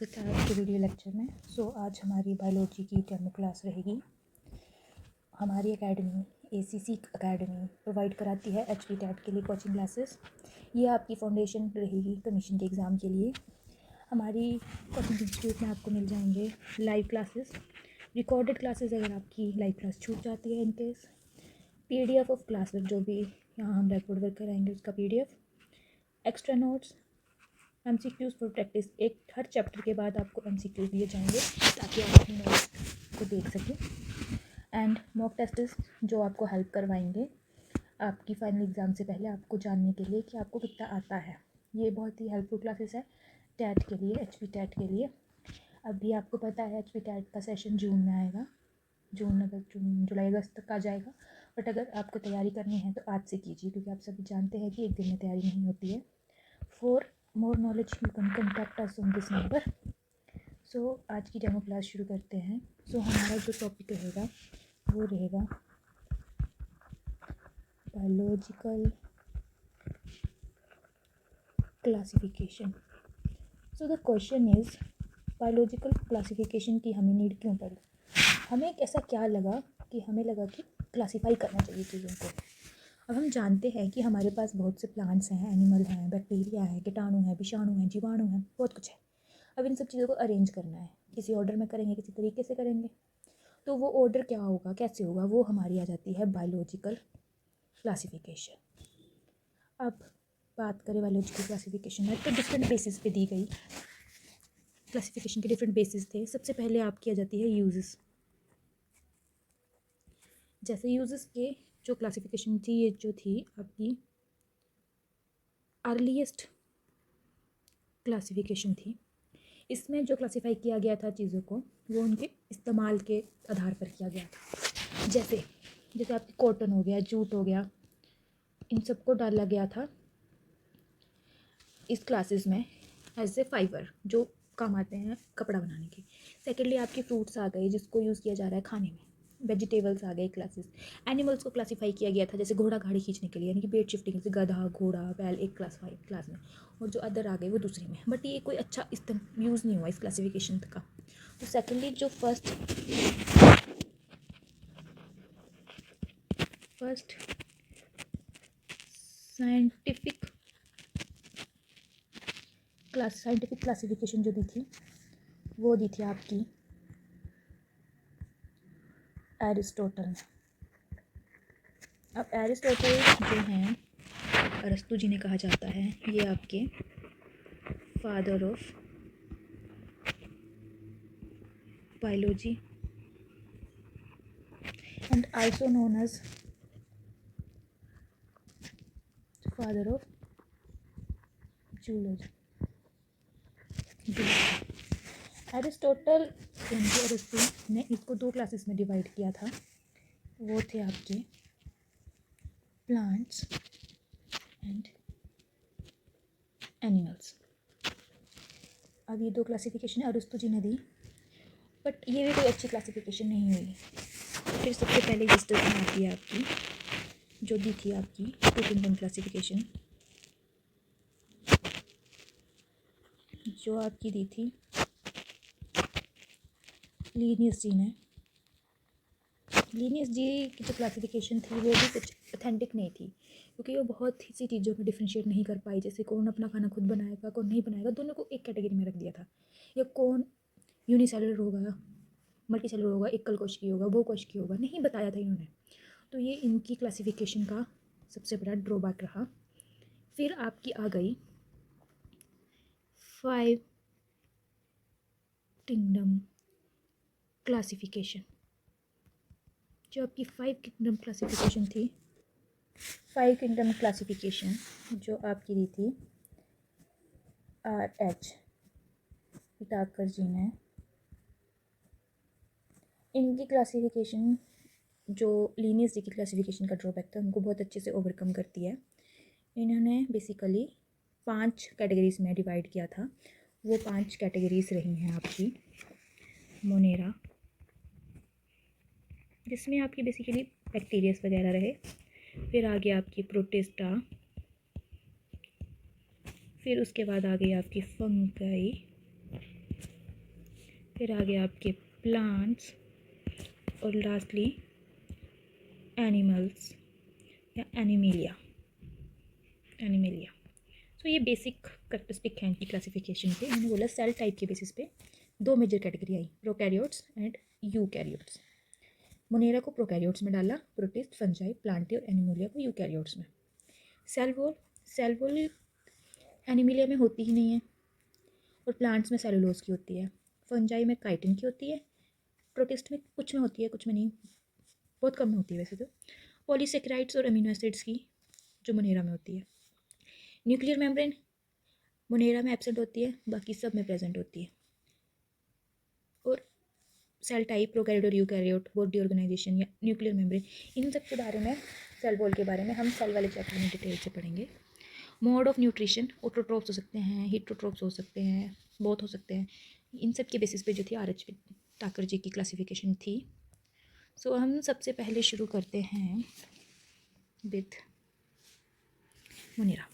स्वागत है आज के वीडियो लेक्चर में। आज हमारी बायोलॉजी की डेमो क्लास रहेगी। हमारी एकेडमी ACC एकेडमी प्रोवाइड कराती है HPTET के लिए कोचिंग क्लासेस। ये आपकी फाउंडेशन रहेगी कमीशन के एग्ज़ाम के लिए। हमारी कोचिंग इंस्टीट्यूट में आपको मिल जाएंगे लाइव क्लासेस, रिकॉर्डेड क्लासेस अगर आपकी लाइव क्लास छूट जाती है in case, PDF of class work जो भी यहाँ हम रेकॉर्ड वर्क कराएंगे उसका PDF, extra notes, MCQs for practice. एक हर चैप्टर के बाद आपको MCQs दिए जाएंगे ताकि आप अपनी नोट्स को देख सकें, एंड मॉक टेस्ट्स जो आपको हेल्प करवाएंगे आपकी फाइनल एग्ज़ाम से पहले आपको जानने के लिए कि आपको कितना आता है। ये बहुत ही हेल्पफुल क्लासेस है टैट के लिए, HPTET के लिए। अभी आपको पता है HPTET का सेशन जून में आएगा, जून जुलाई अगस्त तक आ जाएगा। बट अगर आपको तैयारी करनी है तो आज से कीजिए, क्योंकि आप सभी जानते हैं कि एक दिन में तैयारी नहीं होती है। For more knowledge you can contact us on this number. आज की डेमो क्लास शुरू करते हैं। हमारा जो टॉपिक रहेगा वो रहेगा biological classification. The question is, biological classification की हमें नीड क्यों पड़ी? हमें एक ऐसा क्या लगा कि हमें लगा कि क्लासीफाई करना चाहिए चीज़ों को। अब हम जानते हैं कि हमारे पास बहुत से प्लांट्स हैं, एनिमल हैं, बैक्टीरिया है, कीटाणु हैं, विषाणु हैं, जीवाणु हैं, बहुत कुछ है। अब इन सब चीज़ों को अरेंज करना है, किसी ऑर्डर में करेंगे, किसी तरीके से करेंगे। तो वो ऑर्डर क्या होगा, कैसे होगा, वो हमारी आ जाती है बायोलॉजिकल क्लासिफिकेशन। अब बात करें बायोलॉजिकल क्लासिफिकेशन में, तो डिफरेंट बेसिस पे दी गई क्लासिफिकेशन के डिफरेंट बेसिस थे। सबसे पहले आपकी आ जाती है यूजेस। जैसे यूजेस के जो क्लासिफिकेशन थी, ये जो थी आपकी अर्लीस्ट क्लासिफिकेशन थी। इसमें जो क्लासिफाई किया गया था चीज़ों को, वो उनके इस्तेमाल के आधार पर किया गया था। जैसे आपकी कॉटन हो गया, जूट हो गया, इन सबको डाला गया था इस क्लासेस में एज ए फाइबर जो काम आते हैं कपड़ा बनाने के। सेकेंडली आपके फ्रूट्स आ गए जिसको यूज़ किया जा रहा है खाने में। वेजिटेबल्स आ गए क्लासेस। एनिमल्स को क्लासीफाई किया गया था, जैसे घोड़ा गाड़ी खींचने के लिए, यानी कि वेट शिफ्टिंग, जैसे गधा, घोड़ा, बैल एक क्लास में, और जो अदर आ गए वो दूसरी में। बट ये कोई अच्छा यूज़ नहीं हुआ इस क्लासिफिकेशन का। तो सेकेंडली जो फर्स्ट साइंटिफिक क्लासिफिकेशन जो दी थी वो दी थी आपकी एरिस्टोटल ने। अब एरिस्टोटल जो हैं, अरस्तु जी ने कहा जाता है, ये आपके father of biology and also known as father of zoology. Aristotle अरस्तु ने इसको दो क्लासेस में डिवाइड किया था। वो थे आपके प्लांट्स एंड एनिमल्स। अब ये दो क्लासिफिकेशन अरस्तु जी ने दी, बट ये भी कोई अच्छी क्लासिफिकेशन नहीं हुई। फिर सबसे पहले एग्जिस्टेंस में आती है आपकी जो दी थी आपकी टू किंगडम क्लासिफिकेशन, जो आपकी दी थी लीनियस जी ने। लीनियस जी की जो क्लासिफिकेशन थी वो भी कुछ ऑथेंटिक नहीं थी, क्योंकि वो बहुत सी चीज़ों को डिफ्रेंशिएट नहीं कर पाई। जैसे कौन अपना खाना खुद बनाएगा, कौन नहीं बनाएगा, दोनों को एक कैटेगरी में रख दिया था। या कौन यूनिसेलुलर होगा, मल्टीसेलुलर होगा, एकल कोशिकीय होगा, बहुकोशिकीय होगा, नहीं बताया था इन्होंने। तो ये इनकी क्लासिफिकेशन का सबसे बड़ा ड्रॉबैक रहा। फिर आपकी आ गई 5 किंगडम क्लासिफिकेशन। जो आपकी 5 किंगडम क्लासिफिकेशन थी, 5 किंगडम क्लासिफिकेशन जो आपकी दी थी RH पिटाकर जी ने, इनकी क्लासिफिकेशन जो लीनियस जी की क्लासिफिकेशन का ड्रॉबैक था उनको बहुत अच्छे से ओवरकम करती है। इन्होंने बेसिकली 5 कैटेगरीज में डिवाइड किया था। वो 5 कैटेगरीज रही हैं आपकी मोनेरा, जिसमें आपकी बेसिकली बैक्टीरियास वगैरह रहे। फिर आ गया आपकी प्रोटिस्टा, फिर उसके बाद आ गई आपकी फंगाई, फिर आगे आपके प्लांट्स और लास्टली एनिमल्स या एनिमेलिया। तो ये बेसिक करैक्टरिस्टिक हैं इनकी क्लासिफिकेशन के। मैंने बोला सेल टाइप के बेसिस पे दो मेजर कैटेगरी आई, प्रोकैरियोट्स एंड यूकैरियोट्स। मोनेरा को प्रोकैरियोट्स में डाला, प्रोटिस्ट, फंजाई, प्लांटी और एनिमोलिया को यूकैरियोट्स में। सेल वॉल एनिमोलिया में होती ही नहीं है और प्लांट्स में सेलुलोज की होती है, फंजाई में काइटिन की होती है, प्रोटिस्ट में कुछ में होती है कुछ में नहीं, बहुत कम में होती है वैसे तो। पॉलीसेकेराइड्स और अमीनो एसिड्स की जो मोनेरा में होती है। न्यूक्लियर मेम्ब्रेन मोनेरा में एब्सेंट होती है, बाकी सब में प्रेजेंट होती है। और सेल टाइप, प्रोकैरियोट और यूकैरियोट, बॉडी ऑर्गेनाइजेशन या न्यूक्लियर मेम्ब्रेन, इन सब के बारे में, सेल वॉल के बारे में हम सेल वाले चैप्टर में डिटेल से पढ़ेंगे। मोड ऑफ न्यूट्रिशन, ऑटोट्रोफ्स हो सकते हैं, हीटरोट्रोफ्स हो सकते हैं, बहुत हो सकते हैं। इन सब के बेसिस पे जो थी RH टाकर जी की क्लासिफिकेशन थी। सो हम सबसे पहले शुरू करते हैं विद मोनेरा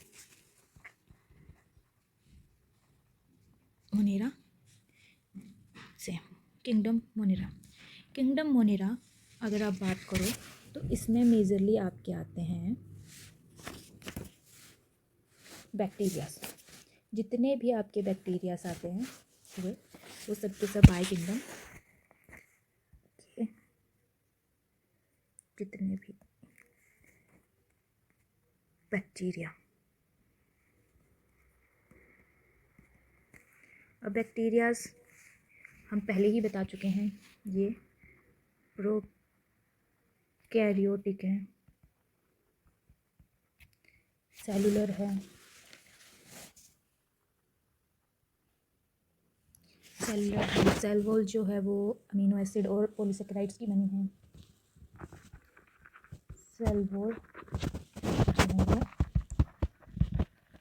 से। किंगडम मोनेरा अगर आप बात करो तो इसमें मेजरली आपके आते हैं बैक्टीरियाज। जितने भी आपके बैक्टीरियाज आते हैं वो सब के सब आए किंगडम। जितने भी बैक्टीरिया, अब बैक्टीरियाज हम पहले ही बता चुके हैं, ये प्रोकैरियोटिक हैं, सेलुलर है, सेल वॉल जो है वो अमीनो एसिड और पॉलीसेकेराइड्स की बनी है। सेल वॉल जो है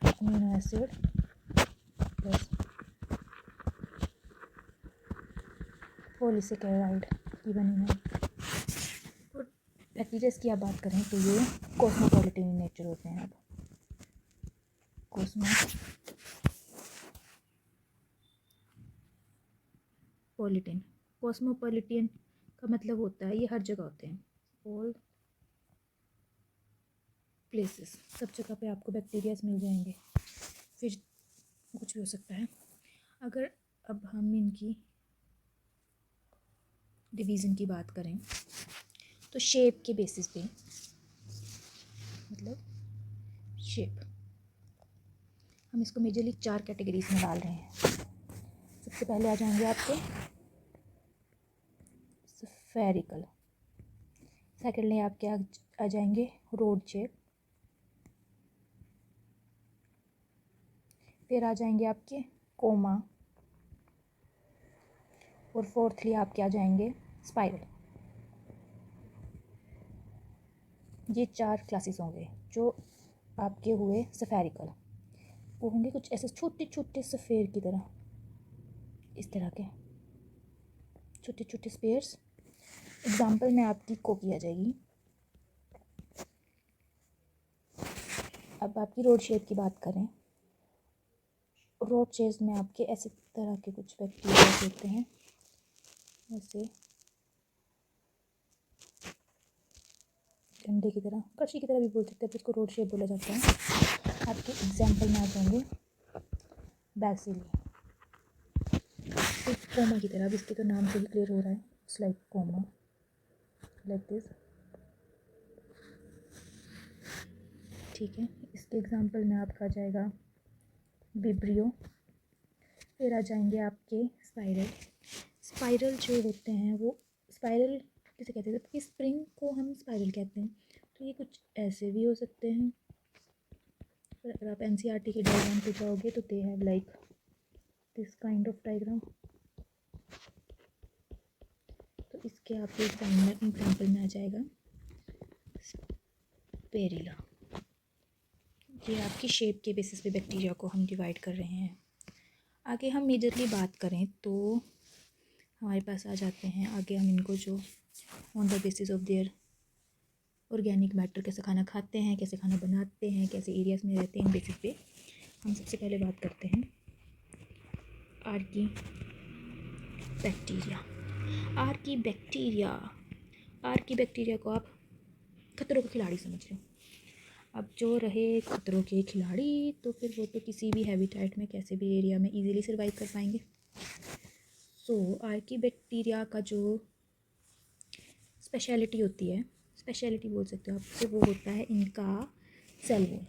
अमीनो एसिड प्लस पॉलीसेकेराइड की बनी है। और बैक्टीरियाज की आप बात करें तो ये कॉस्मोपॉलिटन इन नेचर होते हैं। अब कॉस्मोपॉलिटन का मतलब होता है ये हर जगह होते हैं, ऑल प्लेसेस, सब जगह पे आपको बैक्टीरियाज मिल जाएंगे। फिर कुछ भी हो सकता है। अगर अब हम इनकी डिवीज़न की बात करें तो शेप के बेसिस पे, मतलब शेप, हम इसको मेजरली 4 कैटेगरीज में डाल रहे हैं। सबसे पहले आ जाएंगे आपके स्फेरिकल, सेकेंडली आपके आ जाएंगे रोड शेप, फिर आ जाएंगे आपके कोमा, और फोर्थली आपके आ जाएंगे स्पाइरल। ये 4 क्लासेस होंगे। जो आपके हुए स्फेरिकल, वो होंगे कुछ ऐसे छोटे छोटे सफ़ेर की तरह, इस तरह के छोटे छोटे स्पेयर्स। एग्जाम्पल में आपकी कोकी आ जाएगी। अब आपकी रोड शेप की बात करें, रोड शेप में आपके ऐसे तरह के कुछ बैक्टीरिया होते हैं, ऐसे झंडे की तरह, कशी की तरह भी बोल सकते हैं, इसको रोड शेप बोला जाता है। आपके एग्जाम्पल में आ जाएंगे बैसिली, एक कोमा की तरह। अब इसके तो नाम से ही क्लियर हो रहा है, it's like comma, like this, ठीक है। इसके एग्जाम्पल में आपका आ जाएगा विब्रियो। फिर आ जाएंगे आपके स्पाइरल जो होते हैं वो, स्पाइरल किसे कहते हैं, जबकि स्प्रिंग को हम स्पाइरल कहते हैं। तो ये कुछ ऐसे भी हो सकते हैं। पर अगर आप NCERT के डायग्राम पे जाओगे तो they have like this kind of diagram. तो इसके आपके एग्जाम्पल में आ जाएगा स्पेरिला। ये आपकी शेप के बेसिस पे बैक्टीरिया को हम डिवाइड कर रहे हैं। आगे हम मेजरली बात करें तो हमारे पास आ जाते हैं, आगे हम इनको जो on the basis of their organic matter, कैसे खाना खाते हैं, कैसे खाना बनाते हैं, कैसे एरियाज़ में रहते हैं, बेसिस पे हम सबसे पहले बात करते हैं आर्की बैक्टीरिया। आर्की बैक्टीरिया को आप खतरों के खिलाड़ी समझ लो। अब जो रहे खतरों के खिलाड़ी, तो फिर वो तो किसी भी हैबिटेट में, कैसे भी एरिया में इजीली सर्वाइव कर पाएंगे। सो आर्की बैक्टीरिया का जो स्पेशलिटी होती है, स्पेशलिटी बोल सकते हो आप, तो वो होता है इनका सेल वॉल।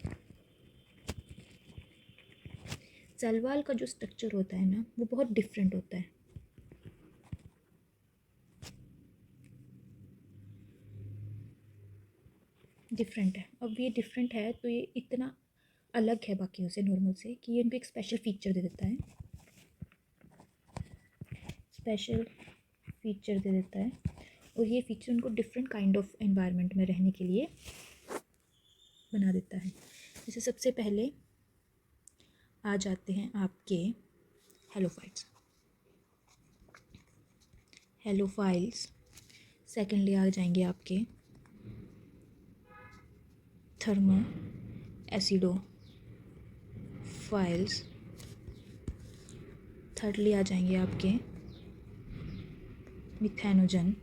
सेल वॉल का जो स्ट्रक्चर होता है ना, वो बहुत डिफरेंट होता है। डिफरेंट है। अब ये डिफरेंट है तो ये इतना अलग है बाकियों से, नॉर्मल से, कि ये इनको एक स्पेशल फीचर दे देता है। स्पेशल फीचर दे देता है, और ये फीचर उनको डिफरेंट काइंड ऑफ एनवायरनमेंट में रहने के लिए बना देता है। जैसे सबसे पहले आ जाते हैं आपके हेलोफाइल्स। सेकेंडली आ जाएंगे आपके थर्मो एसिडोफाइल्स। थर्डली आ जाएंगे आपके मिथेनोजन।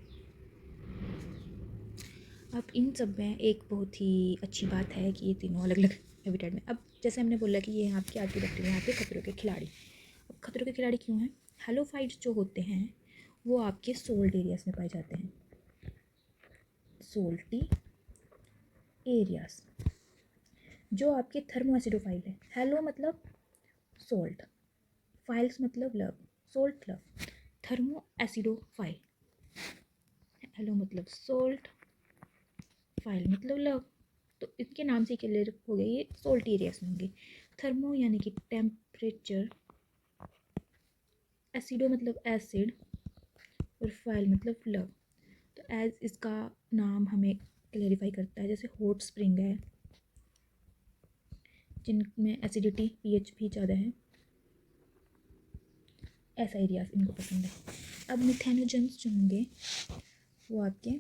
अब इन सब में एक बहुत ही अच्छी बात है कि ये तीनों अलग अलग हैबिटेट में। अब जैसे हमने बोला कि ये आपके आर्कियोबैक्टीरिया, यहाँ पे खतरों के खिलाड़ी। अब खतरों के खिलाड़ी क्यों हैं? हेलोफाइट्स जो होते हैं वो आपके सोल्ट एरियाज में पाए जाते हैं। सोल्टी एरियाज। जो आपके थर्मोएसिडोफाइल है, हेलो मतलब सोल्ट, फाइल्स मतलब लव, सोल्ट लव, थर्मोएसिडोफाइल। हेलो मतलब सोल्ट, फाइल मतलब लव, तो इनके नाम से क्लियर हो गया ये सोल्ट एरियाज में होंगे। थर्मो यानी कि टेम्परेचर, एसिडो मतलब एसिड, और फाइल मतलब लव। तो एज इसका नाम हमें क्लैरिफाई करता है, जैसे हॉट स्प्रिंग है जिनमें एसिडिटी पीएच भी ज़्यादा है, ऐसा एरियाज इनको पसंद है। अब मिथेनोजन्स जो होंगे वो आपके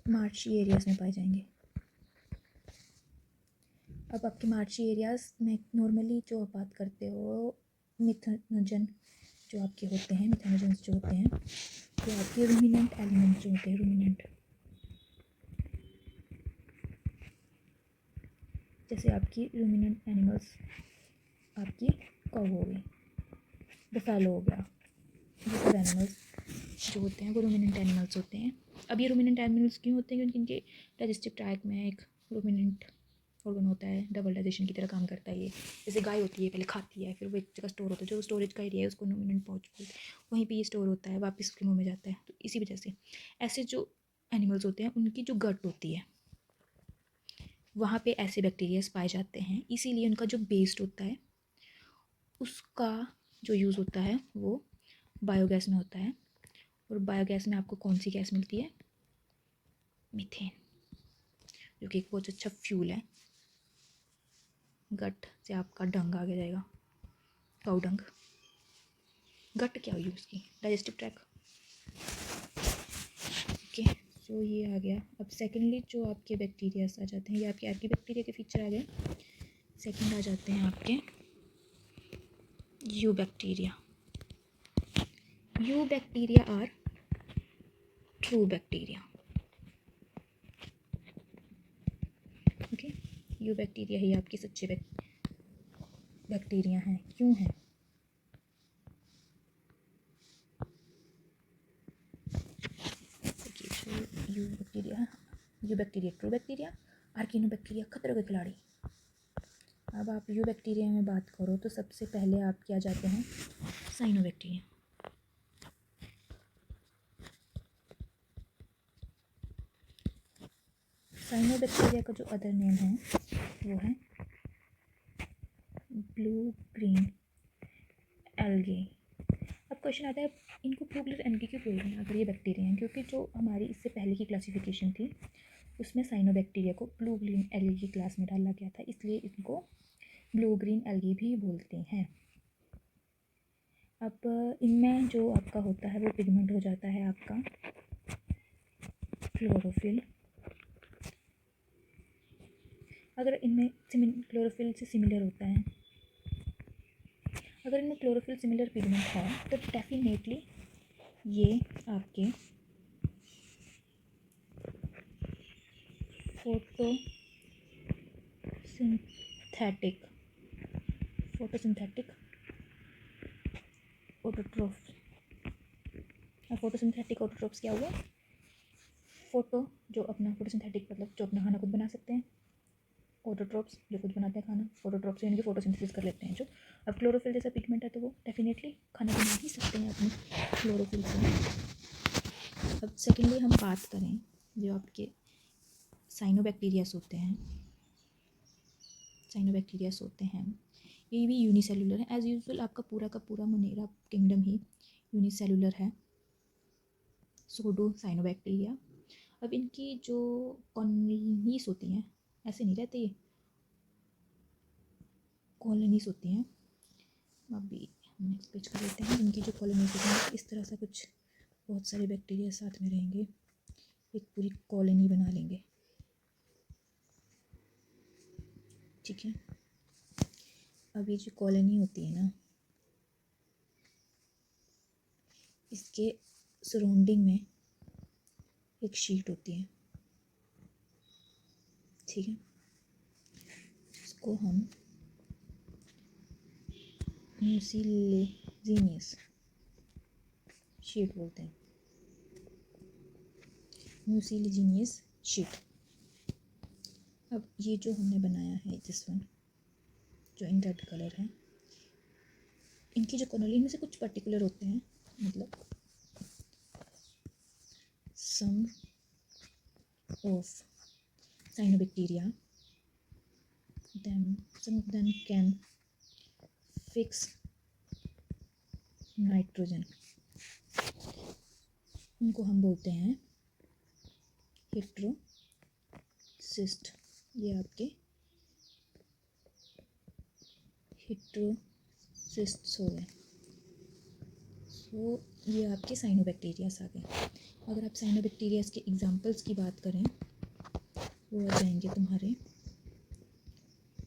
मार्शी एरियाज में पाए जाएंगे। अब आपके मार्शी एरियाज में नॉर्मली जो आप बात करते हो, मिथेनोजन जो आपके होते हैं, मिथेनोजन्स जो होते हैं, तो आपके रूमिनेंट एलिमेंट जो होते हैं, रूमिनेंट, जैसे आपकी रूमिनेंट एनिमल्स, आपकी काऊ हो गई, बफेलो हो गया, ये सब एनिमल्स जो होते हैं वो रूमिनेंट एनिमल्स होते हैं। अब ये रूमिनेंट एनिमल्स क्यों होते हैं? क्योंकि इनके डाइजेस्टिव ट्रैक्ट में एक रूमिनेंट ऑर्गन होता है, डबल डाइजेशन की तरह काम करता है ये। जैसे गाय होती है, पहले खाती है, फिर वो एक जगह स्टोर होता है, जो स्टोरेज का एरिया है उसको रूमिनेंट पाउच बोलते हैं, वहीं पे ये स्टोर होता है, वापस उसके मुंह में जाता है। तो इसी वजह से ऐसे जो एनिमल्स होते हैं उनकी जो गट होती है वहाँ पे ऐसे बैक्टीरियाज पाए जाते हैं, इसीलिए उनका जो बेस्ड होता है उसका जो यूज़ होता है वो बायोगैस में होता है। और बायोगैस में आपको कौन सी गैस मिलती है? मीथेन, जो कि एक बहुत अच्छा फ्यूल है। गट से आपका डंग आगे जाएगा, काऊ डंग। गट क्या हुई उसकी? Digestive track. ओके, सो ये आ गया। अब सेकेंडली जो आपके बैक्टीरियाज आ जाते हैं, ये आपके आर्कियोबैक्टीरिया के फीचर आ गए। सेकेंड आ जाते हैं आपके eubacteria. Eubacteria are true bacteria. Okay, eubacteria ही आपके सच्चे बैक्टीरिया हैं। क्यों हैं? Eubacteria true bacteria, archaebacteria खतरों के खिलाड़ी। अब आप यू बैक्टीरिया में बात करो तो सबसे पहले आप क्या जाते हैं? साइनोबैक्टीरिया। साइनोबैक्टीरिया का जो अदर नेम है वो है ब्लू ग्रीन एल्गी। अब क्वेश्चन आता है, इनको ब्लू ग्रीन एल्गी क्यों बोल रहे हैं अगर ये बैक्टीरिया हैं? क्योंकि जो हमारी इससे पहले की क्लासिफिकेशन थी उसमें साइनोबैक्टीरिया को ब्लू ग्रीन एल्गी की क्लास में डाला गया था, इसलिए इनको ब्लू ग्रीन एल्गी भी बोलते हैं। अब इनमें जो आपका होता है वो पिगमेंट हो जाता है आपका क्लोरोफिल। अगर इनमें क्लोरोफिल से सिमिलर होता है, अगर इनमें क्लोरोफिल सिमिलर पिगमेंट है तो डेफिनेटली ये आपके फोटोसिंथेटिक ऑटोट्रोफ्स। फोटोसिंथेटिक ऑटोट्रोफ्स क्या हुआ? जो अपना फोटोसिंथेटिक मतलब जो अपना खाना खुद बना सकते हैं, ऑटोट्रोप्स जो खुद बनाते हैं खाना, फोटोट्रोप्स यानी कि फोटोसिंथेसिस कर लेते हैं जो। अब क्लोरोफिल जैसा पिगमेंट है तो वो डेफिनेटली खाना बना ही सकते हैं अपनी क्लोरोफिल से। अब सेकेंडली हम बात करें जो आपके साइनोबैक्टीरियास होते हैं, ये भी यूनिसेलुलर है। एज यूजुअल आपका पूरा का पूरा मोनेरा किंगडम ही यूनिसेलुलर है, सूडो साइनोबैक्टीरिया। अब इनकी जो कॉलोनीज होती हैं, ऐसे नहीं रहते, ये कॉलोनीज होती हैं। अभी हम नेक्स्ट पेज कर लेते हैं। इनकी जो कॉलोनीज होती हैं इस तरह से कुछ बहुत सारे बैक्टीरिया साथ में रहेंगे, एक पूरी कॉलोनी बना लेंगे, ठीक है। अब ये जो कॉलोनी होती है ना, इसके सराउंडिंग में एक शीट होती है, ठीक है। इसको हम म्यूसिलेजिनियस शीट बोलते हैं, म्यूसिलेजिनियस शीट। अब ये जो हमने बनाया है दिस वन जो इन रेड कलर है, इनकी जो कॉलोनी में से कुछ पर्टिकुलर होते हैं, मतलब some of cyanobacteria, some of them can fix nitrogen, उनको हम बोलते हैं हेट्रोसिस्ट। ये आपके हेट्रोसिस्ट्स हो गए। सो ये आपके साइनोबैक्टीरियास आ गए। अगर आप साइनोबैक्टीरियास के एग्जांपल्स की बात करें वो आ जाएंगे तुम्हारे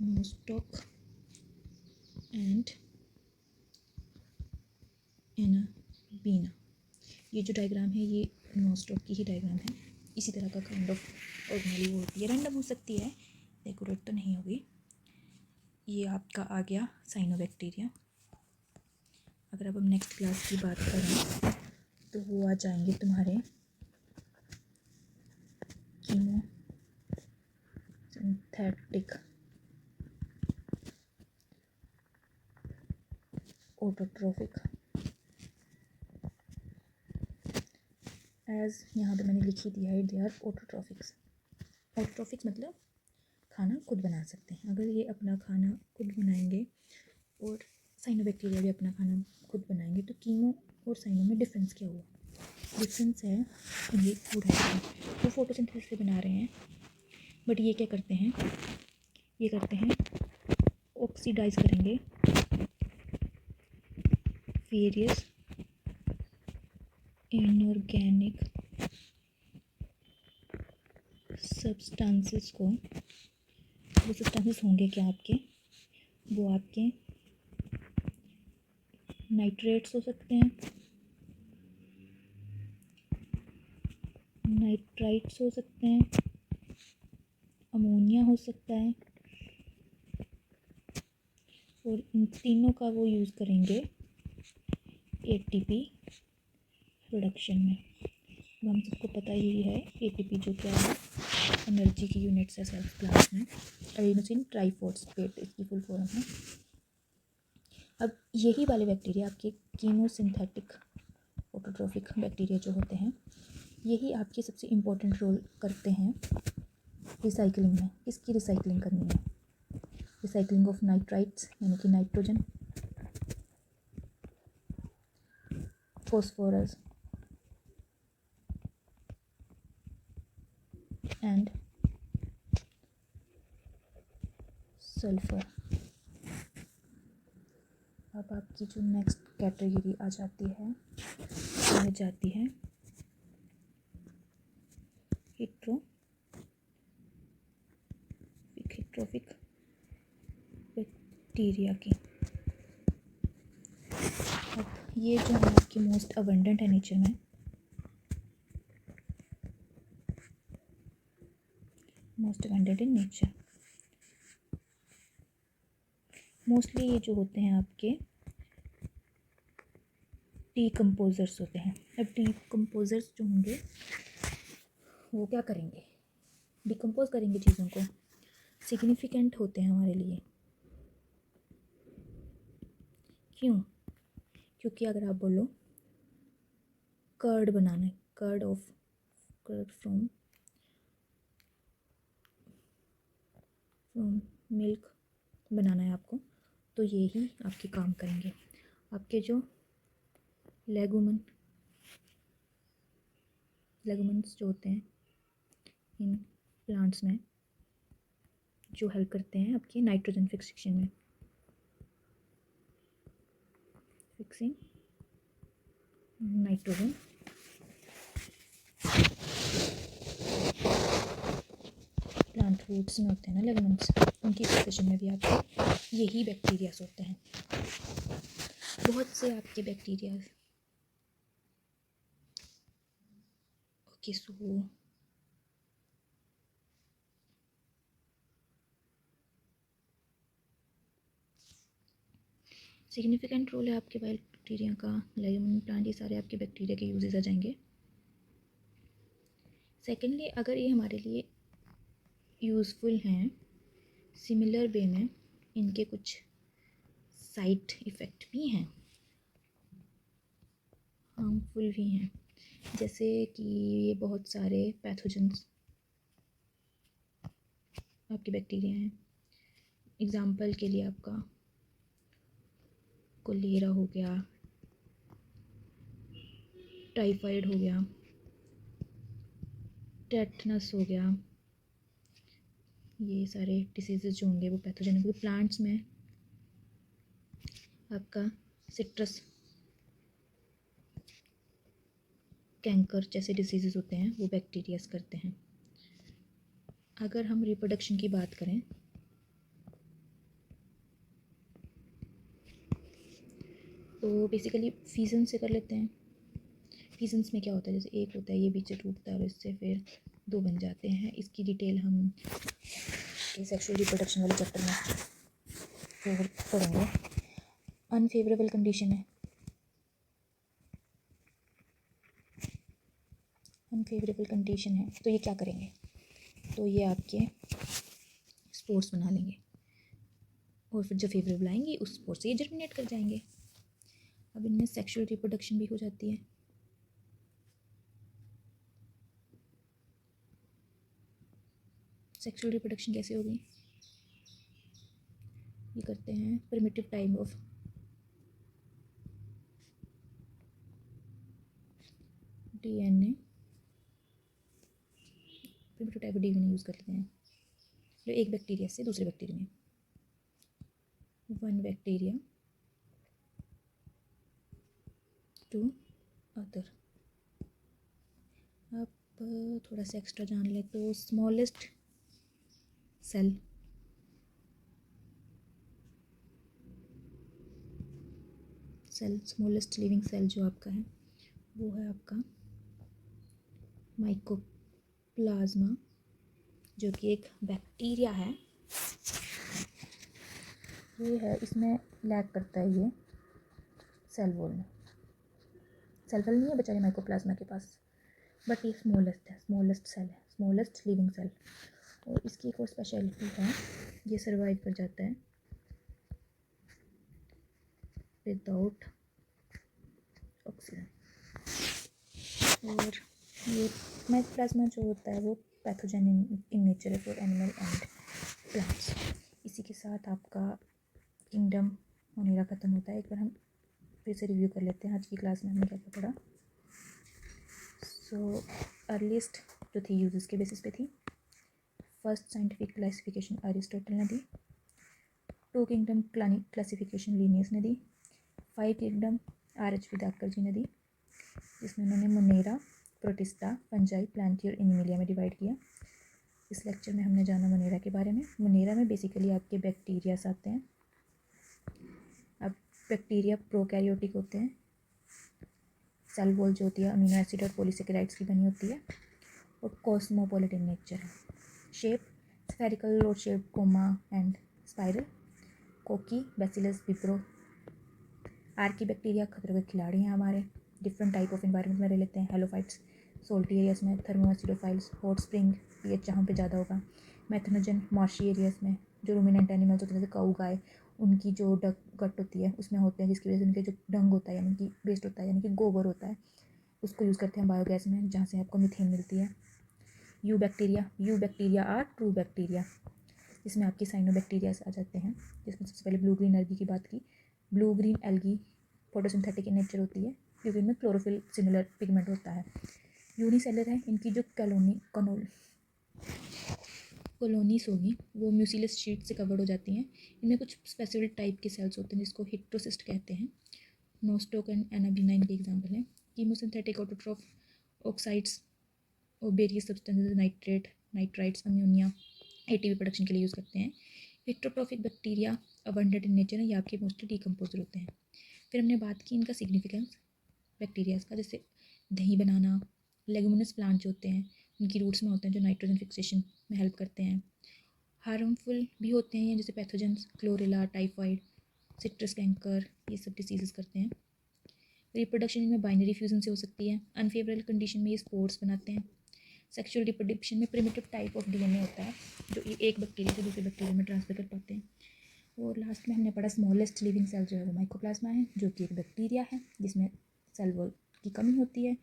नोस्टॉक एंड एनाबीना। ये जो डायग्राम है ये नोस्टॉक की ही डायग्राम है, इसी तरह का काइंड ऑफ ऑर्डिनरी वो होती है, रैंडम हो सकती है, डेकोरेट तो नहीं होगी। ये आपका आ गया साइनोबैक्टीरिया। अगर अब हम नेक्स्ट क्लास की बात करें तो वो आ जाएंगे तुम्हारे कीमोसिंथेटिक ऑटोट्रोफिक। एज यहाँ पे मैंने लिख ही दिया है, दे आर ऑटोट्रोफिक्स। ऑटोट्रोफिक्स मतलब खाना खुद बना सकते हैं। अगर ये अपना खाना खुद बनाएंगे और साइनोबैक्टीरिया भी अपना खाना खुद बनाएंगे तो कीमो और साइनो में डिफरेंस क्या हुआ? डिफरेंस है ये फूड है, वो फोटोसिंथेसिस से बना रहे हैं, बट ये क्या करते हैं, ये करते हैं ऑक्सीडाइज करेंगे वेरियस इनऑर्गेनिक सब्सटेंसेस को। वो सब्सटेंसेस होंगे क्या आपके? वो आपके नाइट्रेट्स हो सकते हैं, नाइट्राइट्स हो सकते हैं, अमोनिया हो सकता है, और इन तीनों का वो यूज़ करेंगे एटीपी प्रोडक्शन में। हम सबको पता ही है एटीपी जो क्या है, एनर्जी की यूनिट्स है सेल्स क्लास में, एडिनोसिन ट्राइफॉस्फेट इसकी फुल फॉर्म है। अब यही वाले बैक्टीरिया आपके कीमोसिंथेटिक ऑटोट्रोफिक बैक्टीरिया जो होते हैं, यही आपके सबसे इम्पोर्टेंट रोल करते हैं रिसाइकलिंग में। किसकी रिसाइकलिंग करनी है? रिसाइकलिंग ऑफ नाइट्राइट्स यानी कि नाइट्रोजन, phosphorus एंड सल्फर। अब आपकी जो नेक्स्ट कैटेगरी आ जाती है वह जाती है हेट्रोफिक बैक्टीरिया की। ये जो है आपकी मोस्ट अबंडेंट है नेचर में, most abundant in nature. Mostly ये जो होते हैं आपके डीकम्पोजर्स होते हैं। अब डीकम्पोजर्स जो होंगे वो क्या करेंगे, डिकम्पोज करेंगे चीज़ों को, सिग्निफिकेंट होते हैं हमारे लिए। क्यों? क्योंकि अगर आप बोलो कर्ड बनाना है, कर्ड फ्रॉम मिल्क बनाना है आपको, तो ये ही आपके काम करेंगे। आपके जो लेगुमेंट्स जो होते हैं इन प्लांट्स में, जो हेल्प करते हैं आपकी नाइट्रोजन फिक्सेशन में, फिक्सिंग नाइट्रोजन। प्लांट रूट्स में होते हैं ना लेगुमेंट्स, उनकी फिक्सेशन में भी आपके यही बैक्टीरियाज होते हैं। बहुत से आपके bacterias. Okay, so significant role है आपके बैक्टीरिया का, लेगुमिन प्लांट, ये सारे आपके बैक्टीरिया के यूजेस आ जाएंगे। सेकेंडली, अगर ये हमारे लिए यूज़फुल हैं, सिमिलर वे में इनके कुछ साइड इफ़ेक्ट भी हैं, हार्मफुल भी हैं। जैसे कि ये बहुत सारे पैथोजेंस आपके बैक्टीरिया हैं। एग्जाम्पल के लिए आपका कोलेरा हो गया, टाइफाइड हो गया, टेटनस हो गया, ये सारे डिसीज़ेज जो होंगे वो पैथोजन होंगे। प्लांट्स में आपका सिट्रस कैंकर जैसे डिसीज़ेज होते हैं वो बैक्टीरियाज करते हैं। अगर हम रिप्रोडक्शन की बात करें तो बेसिकली फीजन से कर लेते हैं। फीजन्स में क्या होता है, जैसे एक होता है ये बीच से टूटता है और इससे फिर दो बन जाते हैं। इसकी डिटेल हम सेक्सुअल रिप्रोडक्शन वाले चैप्टर में फिर पढ़ेंगे। अनफेवरेबल कंडीशन है, अनफेवरेबल कंडीशन है तो ये क्या करेंगे, तो ये आपके स्पोर्स बना लेंगे और फिर जो फेवरेबल आएंगे उस स्पोर से ये जर्मिनेट कर जाएंगे। अब इनमें सेक्सुअल रिप्रोडक्शन भी हो जाती है। सेक्सुअल रिप्रोडक्शन कैसे होगी, ये करते हैं primitive type of DNA, primitive type of DNA use कर लेते हैं जो एक बैक्टीरिया से दूसरे बैक्टीरिया में, वन बैक्टीरिया टू अदर। आप थोड़ा सा एक्स्ट्रा जान लें तो smallest cell, smallest living cell जो आपका है वो है आपका माइकोप्लाज्मा, जो कि एक बैक्टीरिया है। ये है, इसमें लैक करता है ये सेल वॉल में, सेल वॉल नहीं है बेचारे माइकोप्लाज्मा के पास, बट ये स्मॉलेस्ट है, स्मॉलेस्ट सेल है, स्मॉलेस्ट लिविंग सेल। और इसकी एक और स्पेशलिटी है, ये सर्वाइव कर जाता है विदाउट ऑक्सीजन। और ये माइकोप्लाज्मा जो होता है वो पैथोजन इन नेचर है फॉर एनिमल एंड प्लांट्स। इसी के साथ आपका किंगडम मोनेरा ख़त्म होता है। एक बार हम फिर से रिव्यू कर लेते हैं आज की क्लास में हमने क्या क्या पढ़ा। सो अर्लीस्ट जो थी यूजेस के बेसिस पे थी। फर्स्ट साइंटिफिक क्लासिफिकेशन अरिस्टोटल ने दी। टू किंगडम क्लासिफिकेशन लीनियस ने दी। 5 किंगडम R.H. विदाकर जी ने दी, जिसमें उन्होंने मोनेरा, प्रोटिस्टा, फंजाई, प्लांटी और एनिमिलिया में डिवाइड किया। इस लेक्चर में हमने जाना मोनेरा के बारे में। मोनेरा में बेसिकली आपके बैक्टीरियाज आते हैं। अब बैक्टीरिया प्रोकैरियोटिक होते हैं सेल वॉल जो होती है अमीनो एसिड और पॉलीसेकेराइड्स की बनी होती है। और कॉस्मोपॉलिटन नेचर है। शेप स्फेरिकल और शेप कोमा एंड स्पाइरल। कोकी बैसिलस विब्रो। आर्की बैक्टीरिया खतरों के खिलाड़ी हैं हमारे, डिफरेंट टाइप ऑफ इन्वायरमेंट में रह लेते हैं। हेलोफाइट्स सोल्टी एरियाज में, थर्मोएसिडोफाइल्स हॉट स्प्रिंग पीएच जहाँ पे ज़्यादा होगा। मैथनोजन मार्शी एरियाज में, जो रूमिनेंट एनिमल्स होते हैं जैसे काऊ गाय, उनकी जो गट होती है उसमें होते हैं, जिसकी वजह से उनके जो डंग होता है यानी कि वेस्ट होता है यानी कि गोबर होता है, उसको यूज़ करते हैं बायोगैस में, जहाँ से आपको मीथेन मिलती है। Eubacteria are true bacteria, इसमें आपकी साइनोबैक्टीरियाज आ जाते हैं, जिसमें सबसे पहले ब्लू ग्रीन एल्गी की बात की। Blue green algae photosynthetic in nature होती है क्योंकि इनमें क्लोरोफिल सिमिलर पिगमेंट होता है। यूनिसेलर है, इनकी जो कॉलोनीज होगी वो म्यूसिलस शीट से कवर्ड हो जाती हैं। इनमें कुछ स्पेसिफिक टाइप के सेल्स होते हैं जिसको हिट्रोसिस्ट कहते हैं। नोस्टोक एंड एनाबिनाइन के एग्जाम्पल हैं। कीमोसिंथेटिक ऑटोट्रॉफ ऑक्साइड्स और various substances nitrites ammonia ATP production के लिए यूज़ करते हैं। Heterotrophic bacteria abundant in nature है, ये आपके मोस्टली डिकम्पोजर होते हैं। फिर हमने बात की इनका सिग्निफिकेंस बैक्टीरियाज का, जैसे दही बनाना। लेगुमिनस प्लांट जो होते हैं उनकी रूट्स में होते हैं जो नाइट्रोजन फिक्सेशन में हेल्प करते हैं। हार्मफुल भी होते हैं जैसे pathogens, chlorella, typhoid, citrus canker, ये सब डिसीजेस करते हैं। रिप्रोडक्शन इनमें बाइनरी फ्यूजन से हो सकती है। अनफेवरेबल कंडीशन में ये स्पोर्ट्स बनाते हैं। सेक्सुअल रिप्रोडक्शन में प्रिमिटिव टाइप ऑफ डीएनए होता है जो एक बैक्टीरिया से दूसरे बैक्टीरिया में ट्रांसफर कर पाते हैं। और लास्ट में हमने पढ़ा स्मॉलेस्ट लिविंग सेल जो है वो माइकोप्लाज्मा है, जो कि एक बैक्टीरिया है जिसमें सेल वॉल की कमी होती है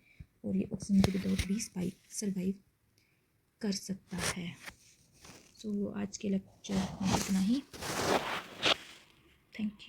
और ये ऑक्सीजन के विदाउट भी सर्वाइव कर सकता है। सो आज के लेक्चर में इतना ही। Thank you.